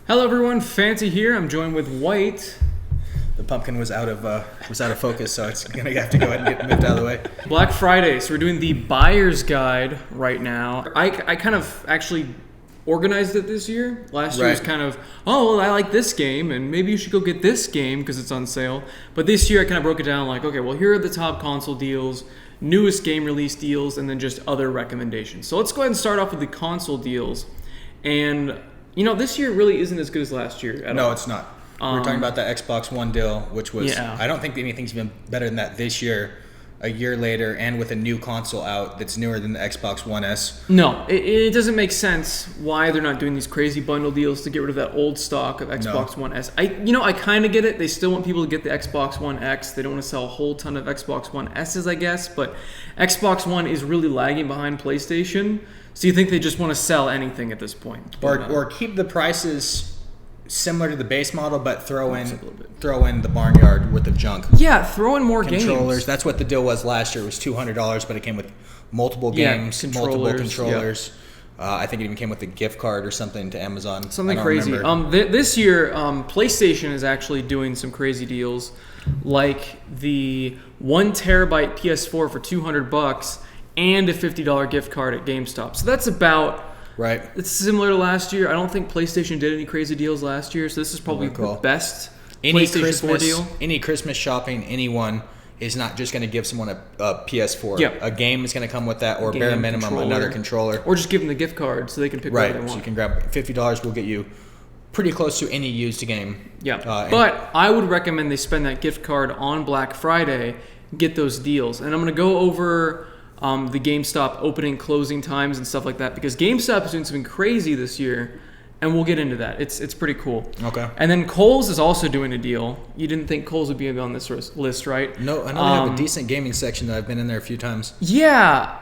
Hello everyone, Fancy here. I'm joined with White. The pumpkin was out of focus, so it's gonna have to go ahead and get moved out of the way. Black Friday, so we're doing the buyer's guide right now. I kind of actually organized it this year. Last year was kind of, oh, well, I like this game, and maybe you should go get this game because it's on sale. But this year I kind of broke it down like, okay, well, here are the top console deals, newest game release deals, and then just other recommendations. So let's go ahead and start off with the console deals. And, you know, this year really isn't as good as last year at all. No, it's not. We're talking about the Xbox One deal, which was, Yeah. I don't think anything's been better than that this year, a year later, and with a new console out that's newer than the Xbox One S. No, it doesn't make sense why they're not doing these crazy bundle deals to get rid of that old stock of Xbox One S. I kind of get it. They still want people to get the Xbox One X. They don't want to sell a whole ton of Xbox One S's, I guess. But Xbox One is really lagging behind PlayStation. So you think they just want to sell anything at this point? Or keep the prices similar to the base model, but throw in the barnyard with the junk. Yeah, throw in more Controllers. games. That's what the deal was last year. It was $200, but it came with multiple games, multiple controllers. I think it even came with a gift card or something to Amazon. Something crazy. This year, PlayStation is actually doing some crazy deals, like the 1 terabyte PS4 for $200 and a $50 gift card at GameStop. So that's about right. It's similar to last year. I don't think PlayStation did any crazy deals last year, so this is probably the best PlayStation 4 deal. Any Christmas shopping, anyone is not just going to give someone a PS4. Yeah. A game is going to come with that, or bare minimum, another controller. Or just give them the gift card so they can pick whatever they want. So you can grab $50 will get you pretty close to any used game. Yeah. But I would recommend they spend that gift card on Black Friday, get those deals. And I'm going to go over the GameStop opening, closing times and stuff like that, because GameStop is doing something crazy this year, and we'll get into that. It's pretty cool. Okay. And then Kohl's is also doing a deal. You didn't think Kohl's would be on this list, right? No, I know they have a decent gaming section that I've been in there a few times. Yeah,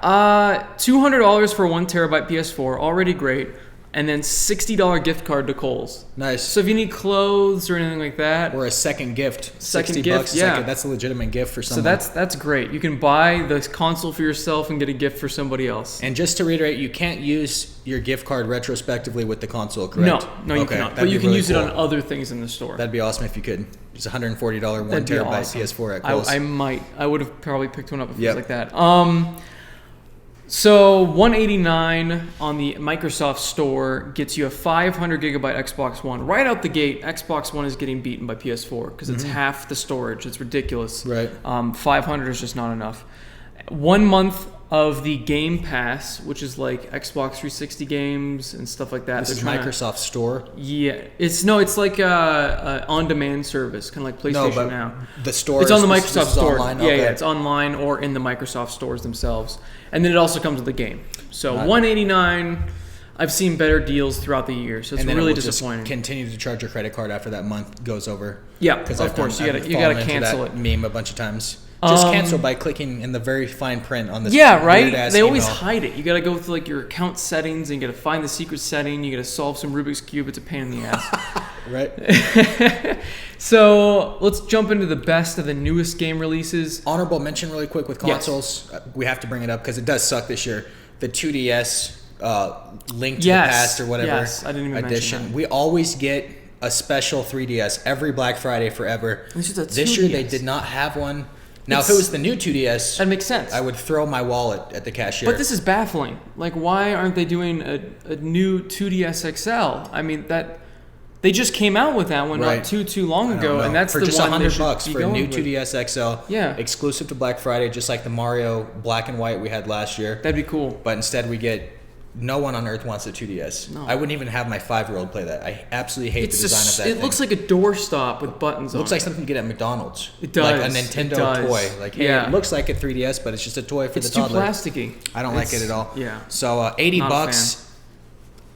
$200 for a 1 terabyte PS4, already great. And then $60 gift card to Kohl's. Nice. So if you need clothes or anything like that, or a second gift, Second $60 gift, yeah. That's a legitimate gift for someone. So that's great. You can buy the console for yourself and get a gift for somebody else. And just to reiterate, you can't use your gift card retrospectively with the console, correct? No, you cannot. But you can use it on other things in the store. That'd be awesome if you could. It's a $140 1 terabyte awesome. PS4 at Kohl's. I would have probably picked one up if it was like that. So $189 on the Microsoft Store gets you a 500 gigabyte Xbox One. Right out the gate, Xbox One is getting beaten by PS4 because it's half the storage. It's ridiculous. Right. 500 is just not enough. 1 month of the Game Pass, which is like Xbox 360 games and stuff like that. This is Microsoft Store? Yeah. It's like a on-demand service, kind of like PlayStation now. The store It's on the Microsoft Store. Online? Yeah, it's online or in the Microsoft stores themselves. And then it also comes with the game. So $189, I've seen better deals throughout the year, so it's really disappointing. Just continue to charge your credit card after that month goes over. Yeah, of course. You gotta cancel it. Meme a bunch of times. Just cancel by clicking in the very fine print on this. Yeah, right. They always email. hide it. You gotta go through like your account settings and you gotta find the secret setting. You gotta solve some Rubik's Cube. It's a pain in the ass. Right. So let's jump into the best of the newest game releases. Honorable mention really quick with consoles. Yes. We have to bring it up because it does suck this year. The 2DS Link to the Past or whatever I didn't even edition. mention that. We always get a special 3DS every Black Friday forever. This year they did not have one. Now, if it was the new 2DS, that makes sense. I would throw my wallet at the cashier. But this is baffling. Like, why aren't they doing a new 2DS XL? I mean, they just came out with that one not too long ago, and that's for the just one $100 for a new 2DS XL. Yeah, exclusive to Black Friday, just like the Mario Black and White we had last year. That'd be cool. But instead, we get. No one on earth wants a 2DS. No. I wouldn't even have my 5-year-old play that. I absolutely hate the design of that thing. It looks like a doorstop with buttons on it. Looks like something you get at McDonald's. It does. Like a Nintendo toy. Like, hey, it looks like a 3DS, but it's just a toy for the toddler. It's too plasticky. I don't like it at all. Yeah. So $80.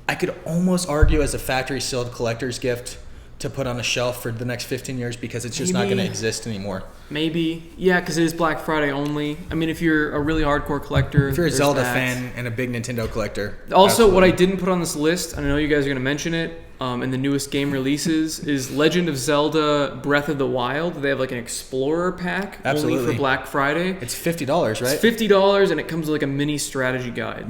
I could almost argue as a factory sealed collector's gift to put on a shelf for the next 15 years because it's just not going to exist anymore. Maybe. Yeah, because it is Black Friday only. I mean, if you're a really hardcore collector. If you're a Zelda fan and a big Nintendo collector. Also, absolutely. What I didn't put on this list, and I know you guys are going to mention it, in the newest game releases, is Legend of Zelda Breath of the Wild. They have like an Explorer pack only for Black Friday. It's $50, right? It's $50, and it comes with like a mini strategy guide.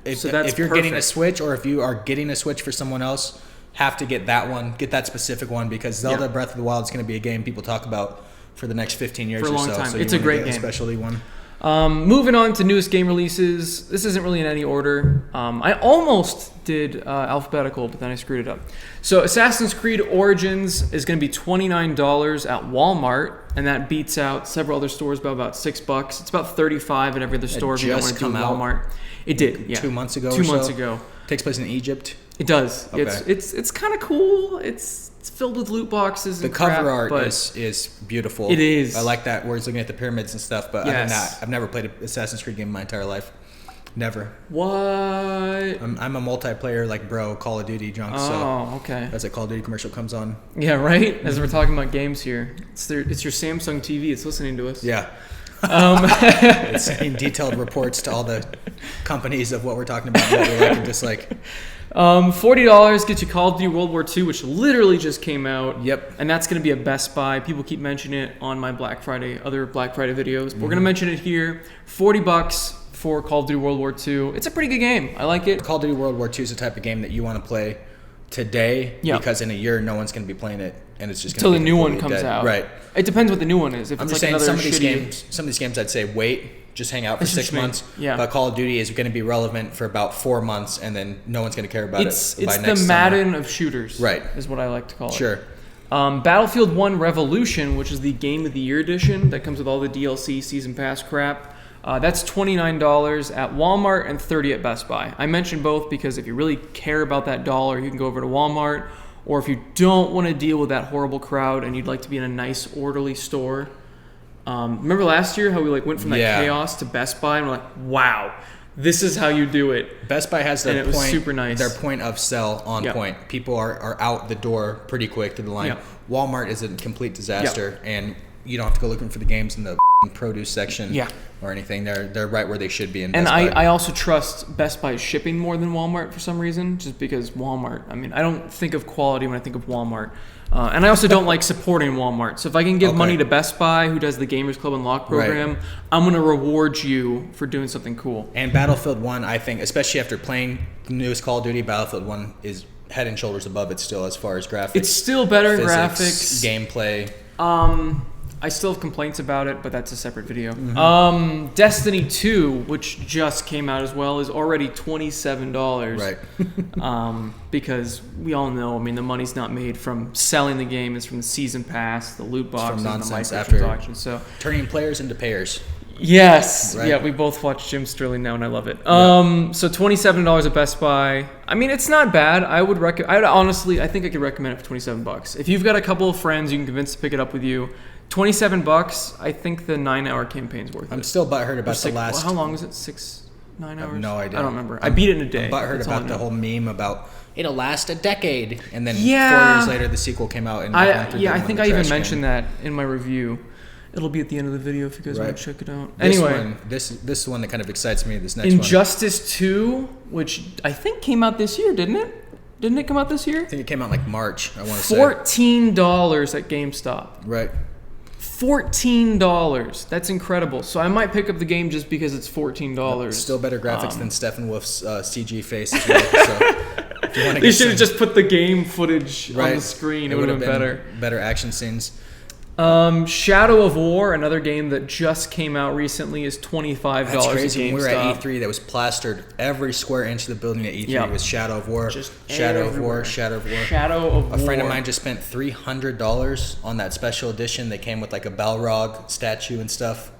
If you're getting a Switch, or if you are getting a Switch for someone else, have to get that one, get that specific one, because Zelda Breath of the Wild is going to be a game people talk about for the next 15 years For a or long so. time. So It's a great game. A specialty one. Moving on to newest game releases. This isn't really in any order. I almost did alphabetical, but then I screwed it up. So Assassin's Creed Origins is going to be $29 at Walmart, and that beats out several other stores by about $6. It's about $35 at every other store if you don't want to do Walmart. It did, yeah. 2 months ago. 2 months ago. Takes place in Egypt. It does. Okay. It's kind of cool. It's filled with loot boxes. And the cover crap, art but is beautiful. It is. I like that where he's looking at the pyramids and stuff. But other than that, I've never played an Assassin's Creed game in my entire life. Never. What? I'm a multiplayer like bro Call of Duty junk. Oh, okay. As a Call of Duty commercial comes on. Yeah, right. As we're talking about games here, it's your Samsung TV. It's listening to us. Yeah. It's in detailed reports to all the companies of what we're talking about, what we like and dislike. $40 gets you Call of Duty World War II, which literally just came out. Yep. And that's going to be a Best Buy. People keep mentioning it on my other Black Friday videos. But we're going to mention it here. $40 for Call of Duty World War II. It's a pretty good game. I like it. Call of Duty World War II is the type of game that you want to play today because in a year no one's going to be playing it and it's just until going to the new one comes out. Right. It depends what the new one is. If I'm it's just like saying another some of these games I'd say wait, just hang out for 6 months. Yeah. But Call of Duty is going to be relevant for about 4 months and then no one's going to care about it by it's next the summer. Madden of shooters. Right. Is what I like to call it. Sure. Battlefield 1 Revolution, which is the Game of the Year edition that comes with all the DLC, Season Pass crap. That's $29 at Walmart and $30 at Best Buy. I mentioned both because if you really care about that dollar, you can go over to Walmart. Or if you don't want to deal with that horrible crowd and you'd like to be in a nice, orderly store. Remember last year how we went from that chaos to Best Buy and we're like, wow, this is how you do it. Best Buy has their it was super nice. Their point of sell on point. People are out the door pretty quick to the line. Yep. Walmart is a complete disaster and you don't have to go looking for the games in the produce section or anything. They're right where they should be in Best Buy. I also trust Best Buy's shipping more than Walmart for some reason, just because Walmart, I don't think of quality when I think of Walmart. And I also don't like supporting Walmart. So if I can give money to Best Buy, who does the Gamers Club Unlocked program, I'm going to reward you for doing something cool. And Battlefield 1, I think, especially after playing the newest Call of Duty, Battlefield 1 is head and shoulders above it still as far as graphics. It's still better physics, graphics. Gameplay. I still have complaints about it, but that's a separate video. Mm-hmm. Destiny 2, which just came out as well, is already $27. Right. Because we all know, the money's not made from selling the game. It's from the season pass, the loot boxes, and the microtransactions. So turning players into payers. Yes. Right. Yeah, we both watch Jim Sterling now, and I love it. So $27 at Best Buy. It's not bad. I think I could recommend it for $27. If you've got a couple of friends you can convince to pick it up with you, $27. I think the 9-hour campaign's worth it. I'm still butthurt about the last. How long is it? 9 hours? I have no idea. I don't remember. I beat it in a day. I'm butthurt about the whole meme about it'll last a decade, and then 4 Yeah. years later the sequel came out. And I think I even mentioned that in my review. It'll be at the end of the video if you guys want to check it out. Anyway, this is the one that kind of excites me. This next one, Injustice 2, which I think came out this year, didn't it? Didn't it come out this year? I think it came out like March. I want to say $14 at GameStop. Right. $14. That's incredible. So I might pick up the game just because it's $14. Still better graphics than Steppenwolf's CG face as well. So if you want to they should have just put the game footage on the screen. It would have been better. Better action scenes. Shadow of War, another game that just came out recently, is $25 That's crazy. at GameStop. When we were at E3, that was plastered every square inch of the building at E3 was Shadow of War. Just Shadow everywhere. of War. Shadow of War. Shadow of War. A friend of mine just spent $300 on that special edition. They came with like a Balrog statue and stuff.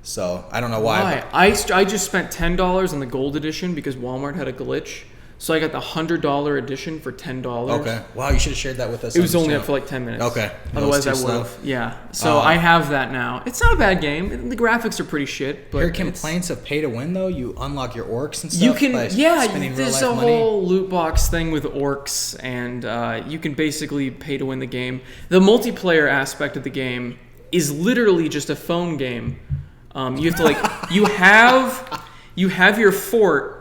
So I don't know why. I just spent $10 on the gold edition because Walmart had a glitch. So I got the $100 edition for $10. Okay. Wow, you should have shared that with us. It was only up for like 10 minutes. Okay. Otherwise I would have. Yeah. So I have that now. It's not a bad game. The graphics are pretty shit. But your complaints of pay to win though, you unlock your orcs and stuff. You can, spending there's real a life money. whole loot box thing with orcs, and you can basically pay to win the game. The multiplayer aspect of the game is literally just a phone game. You have to you have your fort.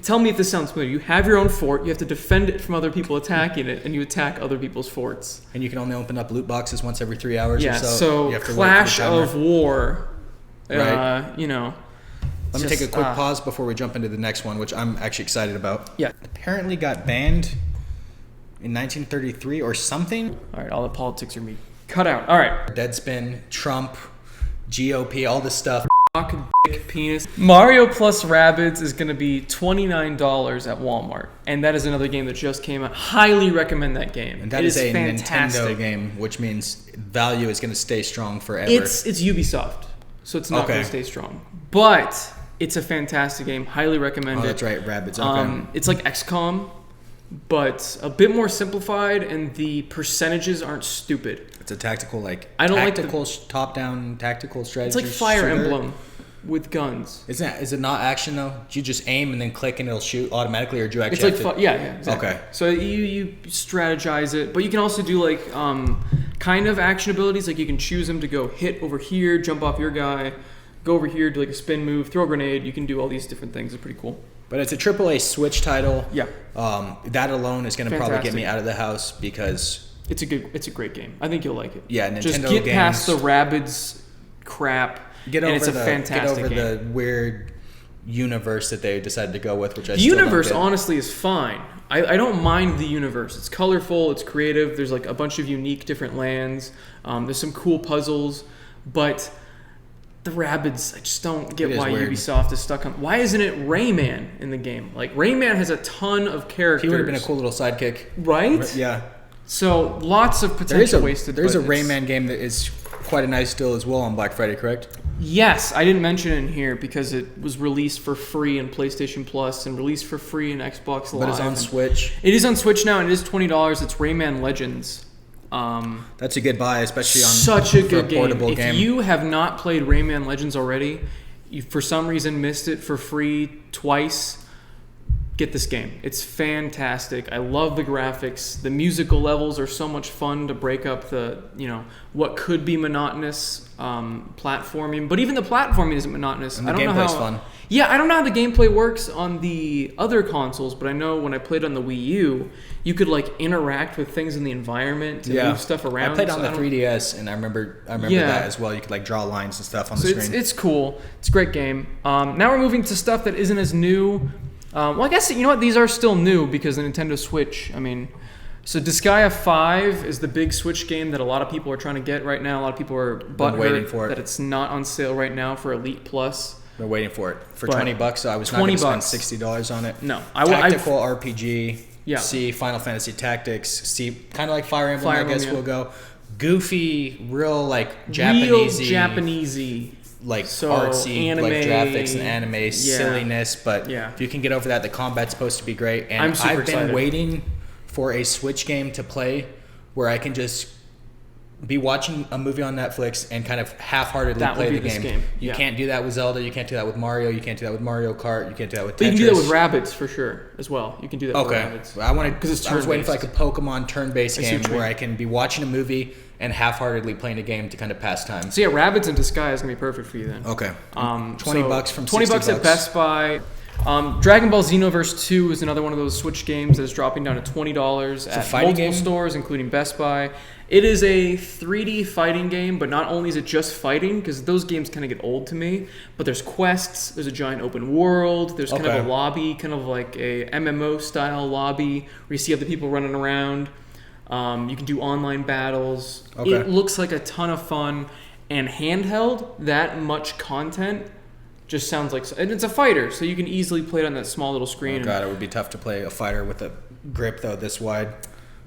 Tell me if this sounds familiar. You have your own fort. You have to defend it from other people attacking it, and you attack other people's forts. And you can only open up loot boxes once every 3 hours or so. So you have to Clash of War. Right. Let me take a quick pause before we jump into the next one, which I'm actually excited about. Yeah. Apparently got banned in 1933 or something. All right, all the politics are me cut out. All right. Deadspin, Trump, GOP, all this stuff. Cock, dick, penis. Mario plus Rabbids is going to be $29 at Walmart, and that is another game that just came out. Highly recommend that game. And that is a fantastic Nintendo game, which means value is going to stay strong forever. It's Ubisoft, so it's not going to stay strong. But it's a fantastic game. Highly recommend it. Oh, that's right, Rabbids. Okay. It's like XCOM, but a bit more simplified, and the percentages aren't stupid. It's a tactical, tactical top-down tactical strategy. It's like Fire Emblem with guns. Is it not action though? Do you just aim and then click and it'll shoot automatically, or do you actually? It's like exactly. Okay. So you strategize it, but you can also do like kind of action abilities. Like you can choose them to go hit over here, jump off your guy, go over here, do like a spin move, throw a grenade. You can do all these different things. It's pretty cool. But it's a AAA Switch title. Yeah. That alone is going to probably get me out of the house because it's a great game. I think you'll like it. Yeah, Nintendo just get games, past the Rabbids crap. Get over fantastic game. The weird universe that they decided to go with, which I the still universe don't get. Honestly is fine. I don't mind the universe. It's colorful. It's creative. There's like a bunch of unique different lands. There's some cool puzzles, but the Rabbids, I just don't get why weird. Ubisoft is stuck on. Why isn't it Rayman in the game? Like Rayman has a ton of characters. He would have been a cool little sidekick, right? Yeah. So lots of potential wasted. There's a Rayman game that is quite a nice deal as well on Black Friday, correct? Yes, I didn't mention it in here because it was released for free in PlayStation Plus and released for free in Xbox Live. But it's on Switch. It is on Switch now, and it is $20. It's Rayman Legends. That's a good buy, especially on such a good portable game. If you have not played Rayman Legends already, you for some reason missed it for free twice, get this game. It's fantastic. I love the graphics. The musical levels are so much fun to break up the, what could be monotonous platforming. But even the platforming isn't monotonous. And the gameplay's fun. Yeah, I don't know how the gameplay works on the other consoles, but I know when I played on the Wii U, you could interact with things in the environment to move stuff around. I played on the 3DS, and I remember that as well. You could draw lines and stuff on the screen. It's cool. It's a great game. Now we're moving to stuff that isn't as new. Well, I guess, these are still new because the Nintendo Switch, so Disgaea 5 is the big Switch game that a lot of people are trying to get right now. A lot of people are butthurt that it's not on sale right now for Elite Plus. They're waiting for it. For $20, I was not going to spend $60 on it. No. Tactical RPG. Yeah. C, Final Fantasy Tactics. C, kind of like Fire Emblem, I guess we'll go. Goofy, real Japanesey. Artsy, anime, graphics and anime silliness, but if you can get over that, the combat's supposed to be great. And I've been waiting for a Switch game to play where I can just be watching a movie on Netflix and kind of half-heartedly play the game. You can't do that with Zelda. You can't do that with Mario. You can't do that with Mario Kart. You can't do that with Tetris. But you can do that with Rabbids for sure as well. You can do that with Rabbids. I was waiting for a Pokemon turn-based game where I can be watching a movie and half-heartedly playing a game to kind of pass time. So Rabbids and Disgaea is gonna be perfect for you then. Okay. $20 from $20 at Best Buy. Dragon Ball Xenoverse 2 is another one of those Switch games that is dropping down to $20 at multiple stores, including Best Buy. It is a 3D fighting game, but not only is it just fighting, because those games kind of get old to me, but there's quests, there's a giant open world, there's kind of a lobby, kind of like a MMO-style lobby, where you see other people running around. You can do online battles. Okay. It looks like a ton of fun, and handheld, that much content just sounds like... And it's a fighter, so you can easily play it on that small little screen. Oh God, it would be tough to play a fighter with a grip, though, this wide.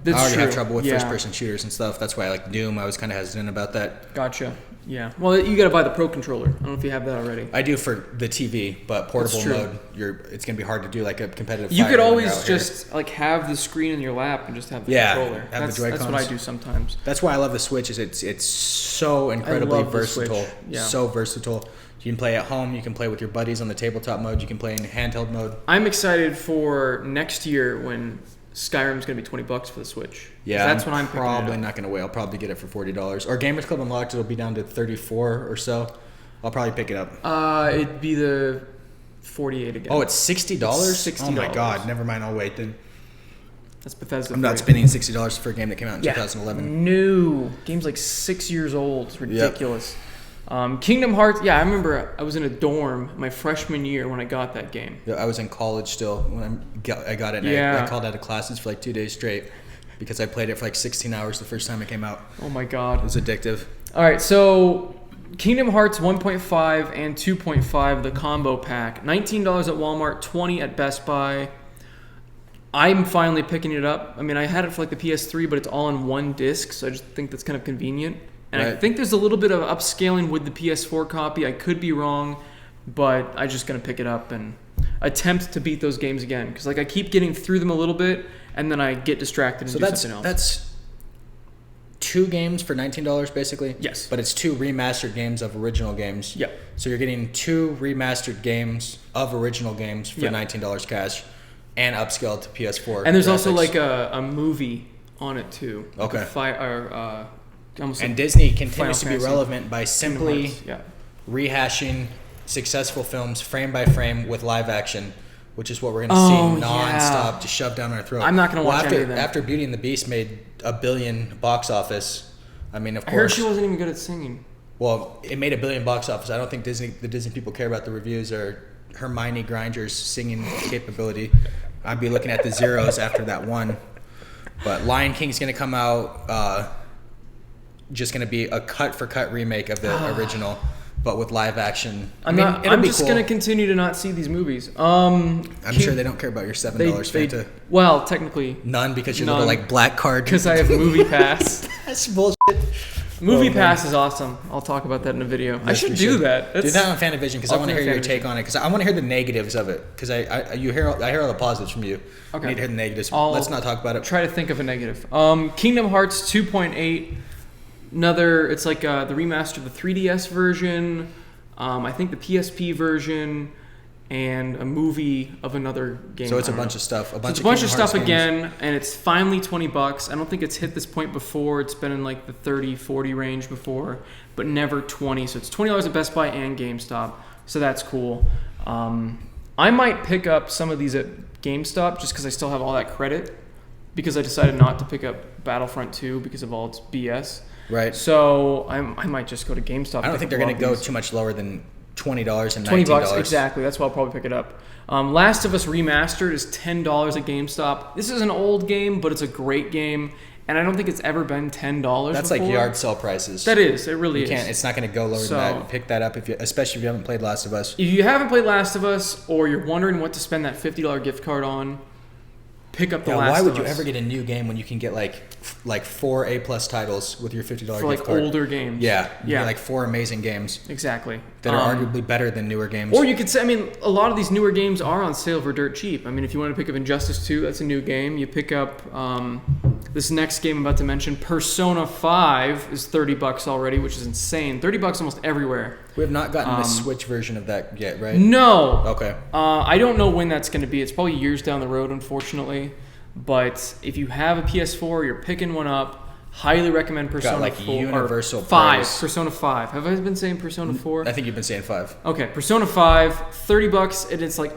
That's I already true. have trouble with first-person shooters and stuff. That's why I like Doom. I was kind of hesitant about that. Gotcha. Yeah. Well, you got to buy the Pro Controller. I don't know if you have that already. I do for the TV, but portable mode, it's going to be hard to do a competitive You could always just have the screen in your lap and just have the controller. Have the Joy-Cons. That's what I do sometimes. That's why I love the Switch. Is it's so incredibly versatile. Yeah. So versatile. You can play at home. You can play with your buddies on the tabletop mode. You can play in handheld mode. I'm excited for next year when Skyrim's going to be $20 for the Switch. Yeah, that's when I'm probably not going to wait. I'll probably get it for $40. Or Gamers Club Unlocked, it'll be down to $34 or so. I'll probably pick it up. It'd be the $48 again. Oh, it's $60? $60. Oh my God! Never mind. I'll wait then. That's Bethesda. I'm not spending $60 for a game that came out in 2011. No, game's 6 years old. It's ridiculous. Yep. Kingdom Hearts. Yeah, I remember I was in a dorm my freshman year when I got that game. Yeah, I was in college still when I got it. And I called out of classes for 2 days straight. because I played it for like 16 hours the first time it came out. Oh my god. It was addictive. All right, so Kingdom Hearts 1.5 and 2.5, the combo pack. $19 at Walmart, $20 at Best Buy. I'm finally picking it up. I mean, I had it for like the PS3, but it's all in one disc, so I just think that's kind of convenient. And I think there's a little bit of upscaling with the PS4 copy. I could be wrong, but I'm just going to pick it up and attempt to beat those games again. Because like I keep getting through them a little bit, and then I get distracted and do something else. That's 2 games for $19 basically? Yes. But it's 2 remastered games of original games. Yep. So you're getting 2 remastered games of original games for $19 cash and upscaled to PS4. And there's also like a movie on it too. Okay. And Disney continues to be relevant by simply rehashing successful films frame by frame with live action, which is what we're going to see nonstop to shove down our throat. I'm not going to watch any of them. After Beauty and the Beast made $1 billion box office, I mean, of course. I heard she wasn't even good at singing. Well, it made $1 billion box office. I don't think the Disney people care about the reviews or Hermione Granger's singing capability. I'd be looking at the zeros after that one. But Lion King's going to come out, just going to be a cut-for-cut remake of the original, but with live action. I'm just going to continue to not see these movies. I'm sure they don't care about your $7 Fanta. Well, technically. None, because your little like black card. Because I have Movie Pass. That's bullshit. Movie Pass is awesome. I'll talk about that in a video. Yes, I should do that. Do that on Fanavision because I want to hear your take on it. Because I want to hear the negatives of it. Because I hear all the positives from you. Okay. I need to hear the negatives. Let's not talk about it. Try to think of a negative. Kingdom Hearts 2.8. It's like the remaster of the 3DS version. I think the PSP version. And a movie of another game. So it's a bunch of stuff. It's a bunch of stuff again, and it's finally $20. I don't think it's hit this point before. It's been in like the 30, 40 range before, but never 20. So it's $20 at Best Buy and GameStop. So that's cool. I might pick up some of these at GameStop just because I still have all that credit, because I decided not to pick up Battlefront 2 because of all its BS. Right. So I might just go to GameStop. I don't think they're going to go too much lower than $20 and $19. $20, exactly. That's why I'll probably pick it up. Last of Us Remastered is $10 at GameStop. This is an old game, but it's a great game, and I don't think it's ever been $10 That's before. Like yard sale prices. That is. It really is. It's not going to go lower than that. Pick that up, especially if you haven't played Last of Us. If you haven't played Last of Us, or you're wondering what to spend that $50 gift card on, pick up the Last of Us. Why would you ever get a new game when you can get like 4 A+ titles with your $50 gift card? For like older games. Yeah. Like 4 amazing games. Exactly. That are arguably better than newer games. Or you could say, a lot of these newer games are on sale for dirt cheap. If you want to pick up Injustice 2, that's a new game. You pick up this next game I'm about to mention, Persona 5 is $30 already, which is insane. $30 almost everywhere. We have not gotten the Switch version of that yet, right? No. Okay. I don't know when that's going to be. It's probably years down the road, unfortunately. But if you have a PS4, you're picking one up. Highly recommend Persona 4. Universal 5. Praise. Persona 5. Have I been saying Persona 4? I think you've been saying 5. Okay, Persona 5, $30, and it's like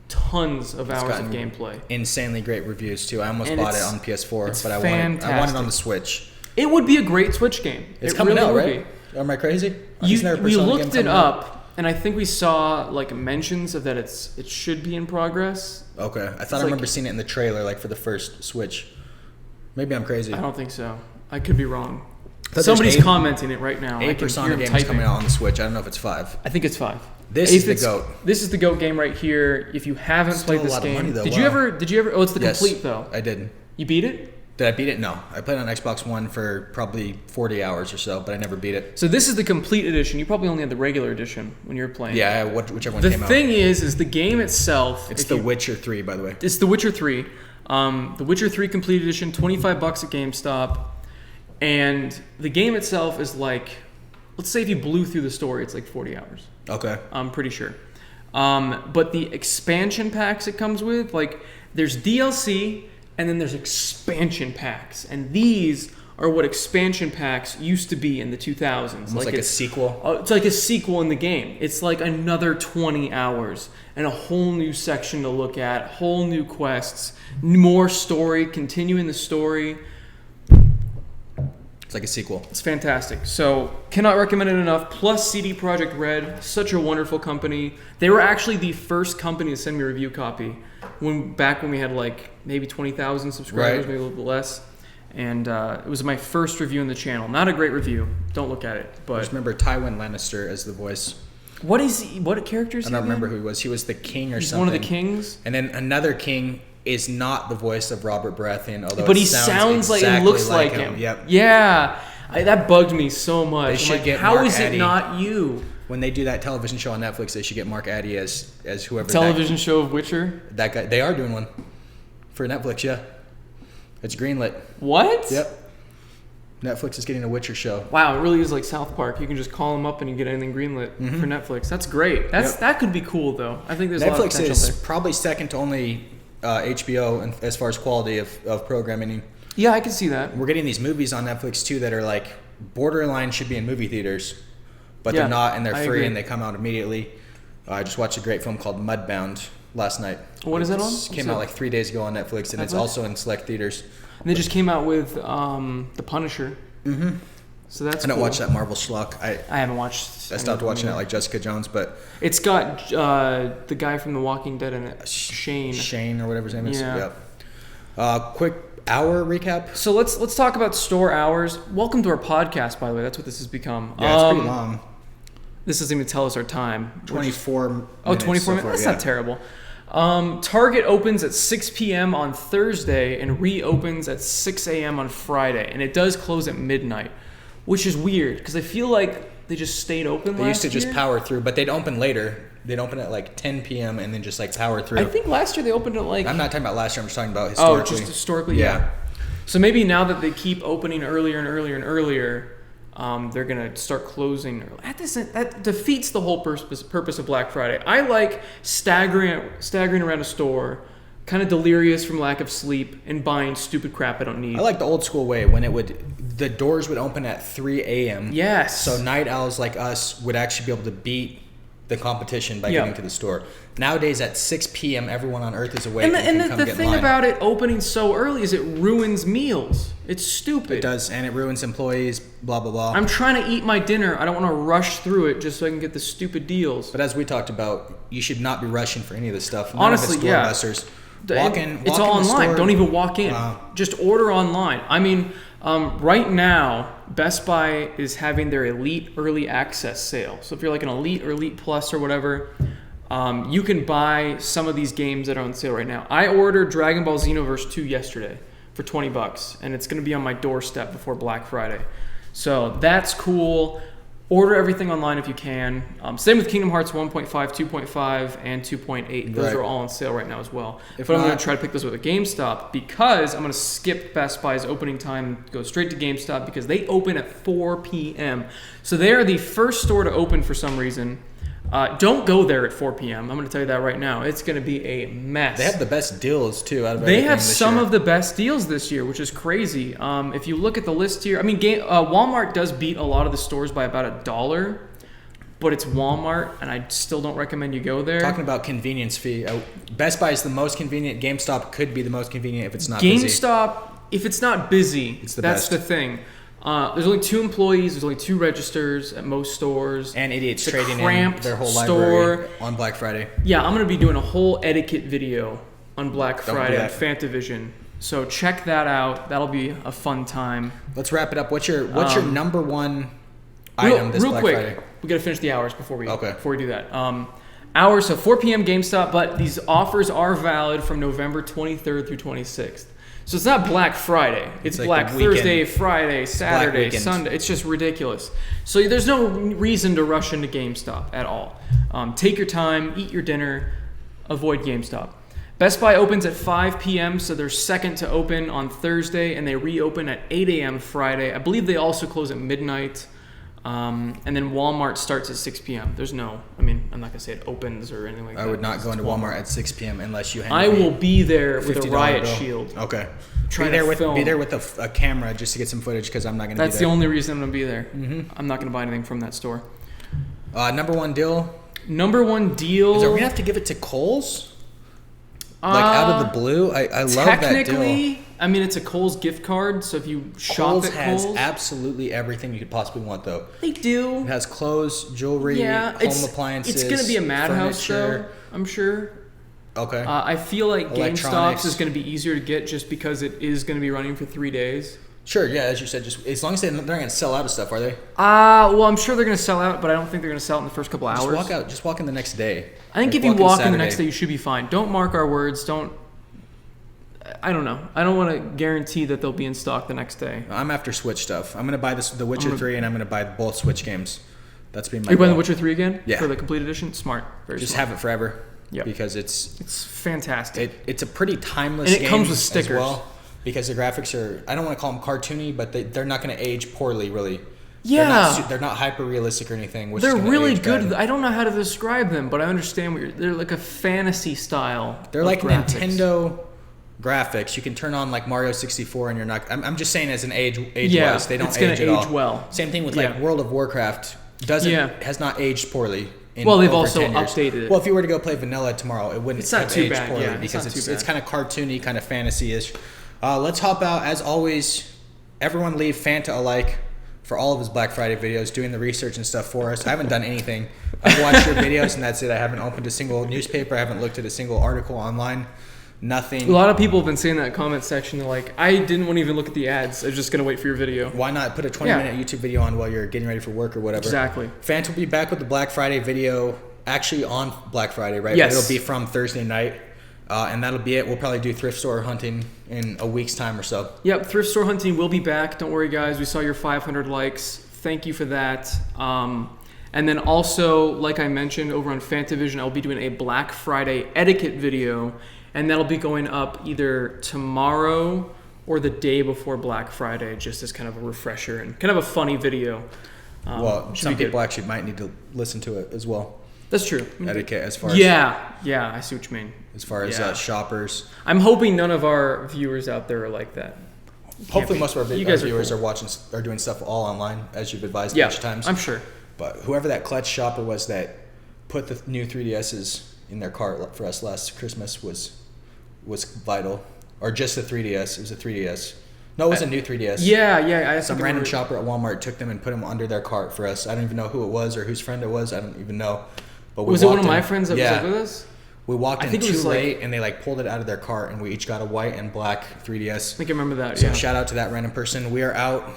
tons of hours of gameplay. Insanely great reviews too. I almost bought it on PS4, but I want it on the Switch. It would be a great Switch game. It's coming out, right? Am I crazy? We looked it up, and I think we saw like mentions of that it should be in progress. Okay, I thought I remember seeing it in the trailer, like for the first Switch. Maybe I'm crazy. I don't think so. I could be wrong. Somebody's commenting it right now. A Persona game is coming out on the Switch. I don't know if it's 5. I think it's 5. This is the GOAT. This is the GOAT game right here. If you haven't played this game, money, though. Did you ever? Oh, it's the complete though. I did. You beat it? Did I beat it? No. I played on Xbox One for probably 40 hours or so, but I never beat it. So this is the complete edition. You probably only had the regular edition when you were playing. Yeah, whichever one came out. The thing is the game itself. It's The Witcher 3, by the way. It's The Witcher 3. The Witcher 3 complete edition, $25 at GameStop. And the game itself is like, let's say if you blew through the story, it's like 40 hours. Okay. I'm pretty sure. But the expansion packs it comes with, like there's DLC and then there's expansion packs. And these are what expansion packs used to be in the 2000s. Almost like a sequel? It's like a sequel in the game. It's like another 20 hours and a whole new section to look at, whole new quests, more story, continuing the story. It's like a sequel. It's fantastic. So, cannot recommend it enough. Plus CD Projekt Red, such a wonderful company. They were actually the first company to send me a review copy back when we had like maybe 20,000 subscribers, maybe a little bit less. And it was my first review on the channel. Not a great review. Don't look at it. But just remember Tywin Lannister as the voice. What is he? What character is he? I don't remember who he was. He was the king or something. One of the kings. And then another king is not the voice of Robert Baratheon, although but he sounds like and looks like him. Yep. Yeah, that bugged me so much. They should get how Mark is Addy. It not you? When they do that television show on Netflix, they should get Mark Addy as whoever. Television show of Witcher. That guy. They are doing one for Netflix. Yeah, it's greenlit. What? Yep. Netflix is getting a Witcher show. Wow, it really is like South Park. You can just call them up and you get anything greenlit for Netflix. That's great. That could be cool though. I think there's a lot of potential is there. Probably second to only HBO as far as quality of programming. Yeah, I can see that. We're getting these movies on Netflix too that are like borderline should be in movie theaters, but they're not, and they're free and they come out immediately. I just watched a great film called Mudbound last night. What is that on? Came out like 3 days ago on Netflix, and it's also in select theaters. And they just came out with The Punisher. Mm-hmm. So that's I don't watch that Marvel schlock. I haven't watched. I stopped watching it like Jessica Jones, but it's got the guy from The Walking Dead in it, Shane or whatever his name is. Yeah. Quick hour recap. So let's talk about store hours. Welcome to our podcast, by the way. That's what this has become. Yeah, it's pretty long. This doesn't even tell us our time. 24 minutes. Oh, 24 minutes? That's not terrible. Target opens at 6 p.m. on Thursday and reopens at 6 a.m. on Friday. And it does close at midnight, which is weird because I feel like they just stayed open They used to just power through, but they'd open later. They'd open at like 10 p.m. and then just like power through. I think last year they opened at like... I'm not talking about last year. I'm just talking about historically. Oh, just historically? Yeah. So maybe now that they keep opening earlier and earlier and earlier... they're gonna start closing. That defeats the whole purpose of Black Friday. I like staggering around a store, kind of delirious from lack of sleep, and buying stupid crap I don't need. I like the old school way when the doors would open at 3 a.m. Yes. So night owls like us would actually be able to beat the competition by getting to the store. Nowadays at 6 p.m. everyone on Earth is awake. And the thing about it opening so early is it ruins meals. It's stupid. It does, and it ruins employees, blah, blah, blah. I'm trying to eat my dinner. I don't want to rush through it just so I can get the stupid deals. But as we talked about, you should not be rushing for any of this stuff. Honestly, yeah. Walk in. It's all online. Don't even walk in. Just order online. I mean, right now, Best Buy is having their Elite Early Access sale. So if you're like an Elite or Elite Plus or whatever, you can buy some of these games that are on sale right now. I ordered Dragon Ball Xenoverse 2 yesterday for $20, and it's going to be on my doorstep before Black Friday. So that's cool. Order everything online if you can. Same with Kingdom Hearts 1.5, 2.5, and 2.8. Those are all on sale right now as well. But I'm going to try to pick those up at GameStop because I'm going to skip Best Buy's opening time, go straight to GameStop because they open at 4 p.m. So they are the first store to open for some reason. Don't go there at 4 p.m. I'm going to tell you that right now. It's going to be a mess. They have the best deals, too. Out of they have some of the best deals this year, which is crazy. If you look at the list here, I mean, Walmart does beat a lot of the stores by about $1, but it's Walmart, and I still don't recommend you go there. Talking about convenience fee, Best Buy is the most convenient. GameStop could be the most convenient if it's not busy. GameStop, if it's not busy, that's the thing. There's only 2 employees. There's only 2 registers at most stores. And idiots trading in their whole library on Black Friday. Yeah, I'm going to be doing a whole etiquette video on Black Friday on Fantavision. So check that out. That'll be a fun time. Let's wrap it up. What's your number one item this Black Friday? Real quick, we got to finish the hours before we do that. Hours, so 4 p.m. GameStop, but these offers are valid from November 23rd through 26th. So it's not Black Friday. It's like Black Thursday, Friday, Saturday, Sunday. It's just ridiculous. So there's no reason to rush into GameStop at all. Take your time, eat your dinner, avoid GameStop. Best Buy opens at 5 p.m., so they're second to open on Thursday, and they reopen at 8 a.m. Friday. I believe they also close at midnight. And then Walmart starts at 6 p.m. I'm not going to say it opens or anything like that. I would not go into Walmart at 6 p.m. unless you I will be there with a riot shield. Okay. Be there with a camera just to get some footage because I'm not going to be there. That's the only reason I'm going to be there. Mm-hmm. I'm not going to buy anything from that store. Number one deal? Number one deal. Are we going to have to give it to Kohl's? Like out of the blue? I love that deal. Technically, I mean, it's a Kohl's gift card, so if you shop at Kohl's... has absolutely everything you could possibly want, though. They do. It has clothes, jewelry, home appliances, it's going to be a madhouse, though, I'm sure. Okay. I feel like GameStop's is going to be easier to get just because it is going to be running for 3 days. Sure, yeah, as you said, just as long as they're not going to sell out of stuff, are they? Well, I'm sure they're going to sell out, but I don't think they're going to sell it in the first couple hours. Just walk in the next day. I think if you walk in the next day, you should be fine. Don't mark our words. I don't know. I don't want to guarantee that they'll be in stock the next day. I'm after Switch stuff. I'm going to buy The Witcher 3, and I'm going to buy both Switch games. That's been my goal. You're buying The Witcher 3 again? Yeah. For the complete edition? Smart. Very Just smart. have it forever. Yeah. Because it's fantastic. It's a pretty timeless game. And it comes with stickers. As well, because the graphics are, I don't want to call them cartoony, but they're not going to age poorly, really. Yeah. They're not hyper realistic or anything. Which they're is really age good. bad. I don't know how to describe them, but I understand they're like a fantasy style. They're like graphics. Nintendo graphics. You can turn on like Mario 64 and you're not, I'm just saying as an age-wise, they don't age at all. Well. Same thing with like World of Warcraft. Has not aged poorly. Well, they've also updated it. Well, if you were to go play vanilla tomorrow, it wouldn't age poorly yeah, because it's kind of cartoony, kind of fantasy-ish. Let's hop out. As always, everyone leave Fanta a like for all of his Black Friday videos, doing the research and stuff for us. I haven't done anything. I've watched your videos and that's it. I haven't opened a single newspaper. I haven't looked at a single article online. Nothing. A lot of people have been saying that in the comment section. They're like, I didn't want to even look at the ads. I was just going to wait for your video. Why not put a 20-minute YouTube video on while you're getting ready for work or whatever? Exactly. Fanta will be back with the Black Friday video actually on Black Friday, right? Yes. It'll be from Thursday night. And that'll be it. We'll probably do thrift store hunting in a week's time or so. Yep, thrift store hunting will be back. Don't worry, guys. We saw your 500 likes. Thank you for that. And then also, like I mentioned, over on Fantavision, I'll be doing a Black Friday etiquette video. And that'll be going up either tomorrow or the day before Black Friday, just as kind of a refresher and kind of a funny video. Well, some people actually might need to listen to it as well. That's true. Etiquette as far as... Yeah, I see what you mean. As far as shoppers. I'm hoping none of our viewers out there are like that. Hopefully most of our viewers are doing stuff all online, as you've advised a bunch of times. I'm sure. But whoever that clutch shopper was that put the new 3DSs in their cart for us last Christmas was vital. Or just the 3DS. It was a 3DS. No, it was a new 3DS. Yeah. Some random shopper at Walmart took them and put them under their cart for us. I don't even know who it was or whose friend it was. I don't even know. But was it one of my friends that was with us? We walked in too late and they pulled it out of their cart and we each got a white and black 3DS. I think I remember that. So shout out to that random person. We are out.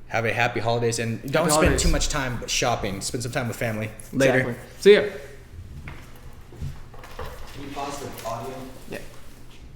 Have a happy holidays and don't spend too much time shopping. Spend some time with family. Later. Exactly. See ya. Can you pause the audio?